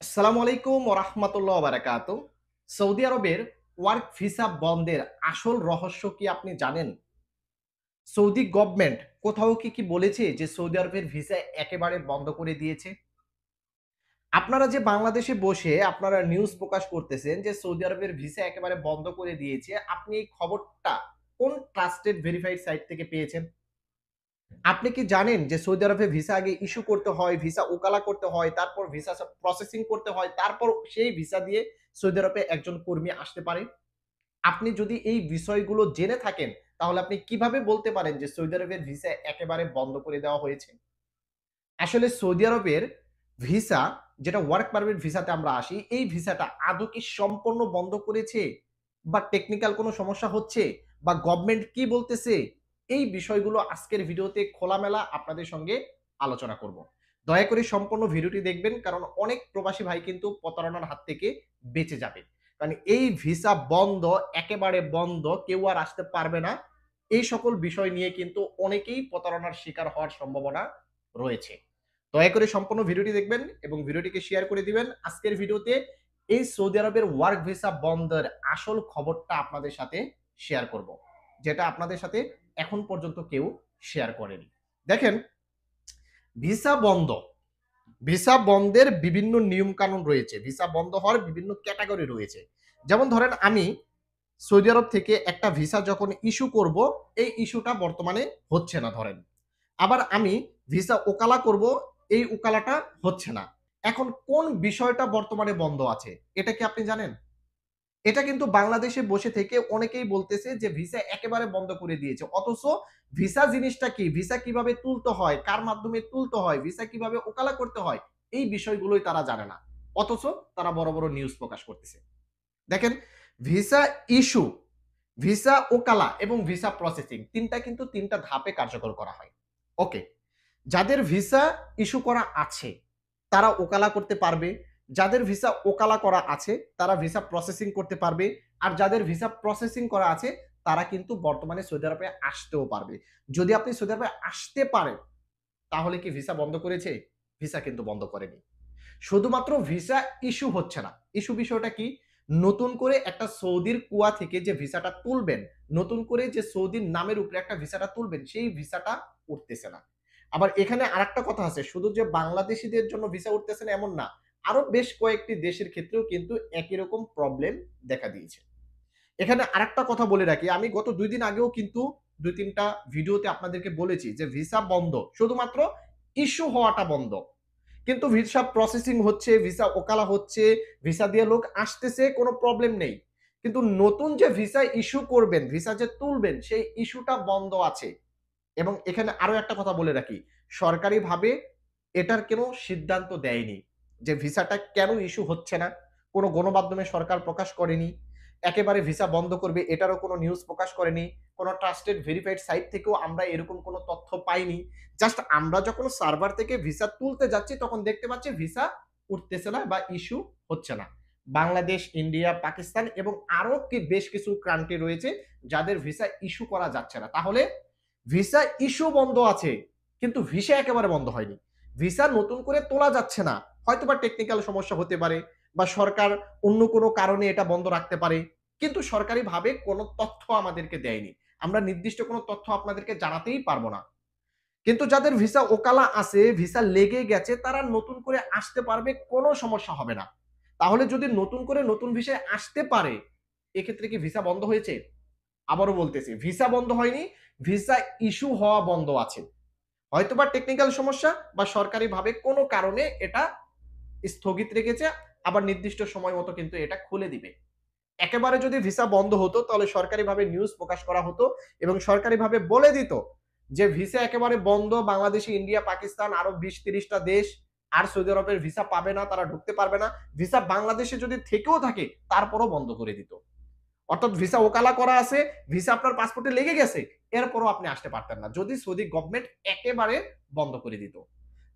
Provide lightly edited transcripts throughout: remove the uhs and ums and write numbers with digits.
আসসালামু আলাইকুম ওয়া রাহমাতুল্লাহি ওয়া বারাকাতুহু। সৌদি আরবের ওয়ার্ক ভিসা বন্ধের আসল রহস্য কি আপনি জানেন? সৌদি গভর্নমেন্ট কোথাও কি বলেছে যে সৌদি আরবের ভিসা একেবারে বন্ধ করে দিয়েছে? আপনারা যে বাংলাদেশে বসে আপনারা নিউজ প্রকাশ করতেছেন যে সৌদি আরবের ভিসা একেবারে বন্ধ করে দিয়েছে, আপনি এই খবরটা কোন ট্রাস্টেড ভেরিফাইড সাইট থেকে পেয়েছেন? আপনি কি জানেন যে সৌদি আরবে ভিসা আগে ইস্যু করতে হয়, ভিসা ওকালা করতে হয়, তারপর ভিসা প্রসেসিং করতে হয়, তারপর সেই ভিসা দিয়ে সৌদি আরবে একজন কর্মী আসতে পারে? আপনি যদি এই বিষয়গুলো জেনে থাকেন, তাহলে আপনি কিভাবে বলতে পারেন যে সৌদি আরবের ভিসা একেবারে বন্ধ করে দেওয়া হয়েছে? আসলে সৌদি আরবের ভিসা যেটা ওয়ার্ক পারমিট ভিসাতে আমরা আসি, এই ভিসাটা আদৌ কি সম্পূর্ণ বন্ধ করেছে? বা টেকনিক্যাল কোনো সমস্যা হচ্ছে? বা গভর্নমেন্ট কি বলতেছে? এই বিষয়গুলো আজকের ভিডিওতে খোলামেলা আপনাদের সঙ্গে আলোচনা করব। দয়া করে সম্পূর্ণ ভিডিওটি দেখবেন, কারণ অনেক প্রবাসী ভাই কিন্তু প্রতারণার হাত থেকে বেঁচে যাবে। কারণ এই ভিসা বন্ধ, একেবারে বন্ধ, কেউ আর আসতে পারবে না। এই সকল বিষয় নিয়ে কিন্তু অনেকেই প্রতারণার শিকার হওয়ার সম্ভাবনা রয়েছে। দয়া করে সম্পূর্ণ ভিডিওটি দেখবেন এবং ভিডিওটিকে শেয়ার করে দিবেন। আজকের ভিডিওতে এই সৌদি আরবের ওয়ার্ক ভিসা বন্ধের আসল খবরটা আপনাদের সাথে শেয়ার করব। যেটা আপনাদের সাথে এখন পর্যন্ত কেউ শেয়ার করেনি। দেখেন, ভিসা বন্ধ। ভিসা বন্ধের বিভিন্ন নিয়ম কানুন রয়েছে। ভিসা বন্ধ হওয়ার বিভিন্ন ক্যাটেগরি রয়েছে। যেমন ধরেন, আমি সৌদি আরব থেকে একটা ভিসা যখন ইস্যু করব, এই ইস্যুটা বর্তমানে হচ্ছে না ধরেন। আবার আমি ভিসা ওকালা করব, এই ওকালাটা হচ্ছে না। এখন কোন বিষয়টা বর্তমানে বন্ধ আছে? এটা কি আপনি জানেন? এটা কিন্তু বাংলাদেশে বসে থেকে অনেকেই বলতেছে যে ভিসা একেবারে বন্ধ করে দিয়েছে। অথচ ভিসা জিনিসটা কি? ভিসা কিভাবে তুলতে হয়? কার মাধ্যমে তুলতে হয়? ভিসা কিভাবে ওকালা করতে হয়? এই বিষয়গুলোই তারা জানে না। অথচ তারা বড়, বড় নিউজ প্রকাশ করতেছে। দেখেন, ভিসা ইস্যু, ভিসা ওকালা এবং ভিসা প্রসেসিং ৩ টা কিন্তু ৩ টা ধাপে কার্যকর করা হয়। ওকে। যাদের ভিসা ইস্যু করা আছে, তারা ওকালা করতে পারবে। যাদের ভিসা ওকালা করা আছে, তারা ভিসা প্রসেসিং করতে পারবে। আর যাদের ভিসা প্রসেসিং করা আছে, তারা কিন্তু বর্তমানে সৌদি আরবে আসতেও পারবে। যদি আপনি সৌদি আরবে আসতে পারেন, তাহলে কি ভিসা বন্ধ করেছে? ভিসা কিন্তু বন্ধ করেনি। শুধুমাত্র ভিসা ইস্যু হচ্ছে না। ইস্যু বিষয়টা কি? নতুন করে একটা সৌদির কুয়া থেকে যে ভিসাটা তুলবেন, নতুন করে যে সৌদির নামের উপরে একটা ভিসাটা তুলবেন, সেই ভিসাটা উঠতেছে না। আবার এখানে আরেকটা কথা আছে, শুধু যে বাংলাদেশীদের জন্য ভিসা উঠতেছে না এমন না। আরো বেশ কয়েকটি দেশের ক্ষেত্রেও কিন্তু একই রকম প্রবলেম দেখা দিয়েছে। এখানে আরেকটা কথা বলে রাখি, আমি গত ২ দিন আগেও কিন্তু ২-৩ টা ভিডিওতে আপনাদেরকে বলেছি যে ভিসা বন্ধ। শুধুমাত্র ইস্যু হওয়াটা বন্ধ। কিন্তু ভিসা প্রসেসিং হচ্ছে, ভিসা ওকালা হচ্ছে, ভিসা দিয়ে লোক আসতেছে, কোনো প্রবলেম নেই। কিন্তু নতুন যে ভিসা ইস্যু করবেন, ভিসা যে তুলবেন, সেই ইস্যুটা বন্ধ আছে। এবং এখানে আরো একটা কথা বলে রাখি, সরকারিভাবে এটার কোনো সিদ্ধান্ত দেয়নি যে ভিসাটা কেন ইস্যু হচ্ছে না। কোনো গণমাধ্যমে সরকার প্রকাশ করেনি। একেবারে ভিসা বন্ধ করবে এটারও কোনো নিউজ প্রকাশ করেনি। কোনো ট্রাস্টেড ভেরিফাইড সাইট থেকেও আমরা এরকম কোনো তথ্য পাইনি। জাস্ট আমরা যখন সার্ভার থেকে ভিসা তুলতে যাচ্ছি তখন দেখতে পাচ্ছি ভিসা উঠতেছে না বা ইস্যু হচ্ছে না। বাংলাদেশ, ইন্ডিয়া, পাকিস্তান এবং আরো বেশ কিছু কান্ট্রি রয়েছে যাদের ভিসা ইস্যু করা যাচ্ছে না। তাহলে ভিসা ইস্যু বন্ধ আছে, কিন্তু ভিসা একেবারে বন্ধ হয়নি। ভিসা নতুন করে তোলা যাচ্ছে না। হয়তোবা টেকনিক্যাল সমস্যা হতে পারে বা সরকার অন্য কোনো কারণে এটা বন্ধ রাখতে পারে। কিন্তু সরকারিভাবে কোনো তথ্য আমাদেরকে দেয়নি। আমরা নির্দিষ্ট কোনো তথ্য আপনাদেরকে জানাতেই পারব না। কিন্তু যাদের ভিসা ওকালা আছে, ভিসা লেগে গেছে, তারা নতুন করে আসতে পারবে, কোনো সমস্যা হবে না। তাহলে যদি নতুন করে নতুন ভিসায় আসতে পারে, এক্ষেত্রে কি ভিসা বন্ধ হয়েছে? আবারও বলতেছি, ভিসা বন্ধ হয়নি, ভিসা ইস্যু হওয়া বন্ধ আছে। হয়তোবা টেকনিক্যাল সমস্যা বা সরকারিভাবে কোনো কারণে এটা স্থগিত রেখেছে, আবার নির্দিষ্ট সময় মতো কিন্তু এটা খুলে দিবে। একেবারে যদি ভিসা বন্ধ হতো তাহলে সরকারিভাবে নিউজ প্রকাশ করা হতো এবং সরকারিভাবে বলে দিত যে ভিসা একেবারে বন্ধ, বাংলাদেশ, ইন্ডিয়া, পাকিস্তান আরো ২০-৩০ টা দেশ আর সৌদি আরবের ভিসা পাবে না, তারা ঢুকতে পারবে না। ভিসা বাংলাদেশে যদি থেকেও থাকে তারপরও বন্ধ করে দিত। অর্থাৎ ভিসা ওকালা করা আছে, ভিসা আপনার পাসপোর্টে লেগে গেছে, এরপরও আপনি আসতে পারতেন না। যদি সৌদি গভর্নমেন্ট একেবারে বন্ধ করে দিত।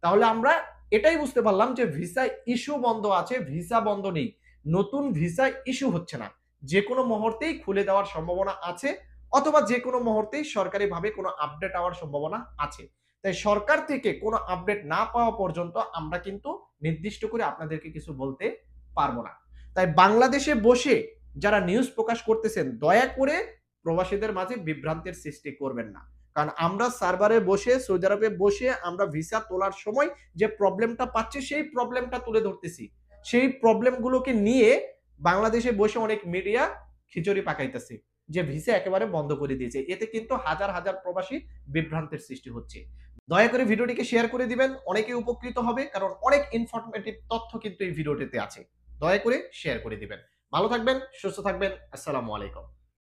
তাহলে আমরা এটাই বুঝতে পারলাম যে ভিসা ইস্যু বন্ধ আছে, ভিসা বন্ধ নেই। নতুন ভিসা ইস্যু হচ্ছে না। যেকোনো মুহূর্তেই খুলে দেওয়ার সম্ভাবনা আছে, অথবা যেকোনো মুহূর্তেই সরকারিভাবে কোনো আপডেট হওয়ার সম্ভাবনা আছে। তাই সরকার থেকে কোনো আপডেট না পাওয়া পর্যন্ত আমরা কিন্তু নির্দিষ্ট করে আপনাদেরকে কিছু বলতে পারবো না। তাই বাংলাদেশে বসে যারা নিউজ প্রকাশ করতেছেন দয়া করে প্রবাসীদের মাঝে বিভ্রান্তির সৃষ্টি করবেন না। কারণ আমরা সার্ভারে বসে সৌদি আরবে বসে আমরা ভিসা তোলার সময় যে প্রবলেমটা পাচ্ছি সেই প্রবলেমটা তুলে ধরতেছি। সেই প্রবলেম গুলোকে নিয়ে বাংলাদেশে বসে অনেক মিডিয়া খিচুড়ি পাকাইতেছে। যে ভিসা একেবারে বন্ধ করে দিয়েছে। এতে কিন্তু হাজার, হাজার প্রবাসী বিভ্রান্তের সৃষ্টি হচ্ছে। দয়া করে ভিডিওটিকে শেয়ার করে দিবেন। অনেকেই উপকৃত হবে। কারণ অনেক ইনফরমেটিভ তথ্য কিন্তু এই ভিডিওটিতে আছে। দয়া করে শেয়ার করে দিবেন। ভালো থাকবেন, সুস্থ থাকবেন। আসসালামু আলাইকুম।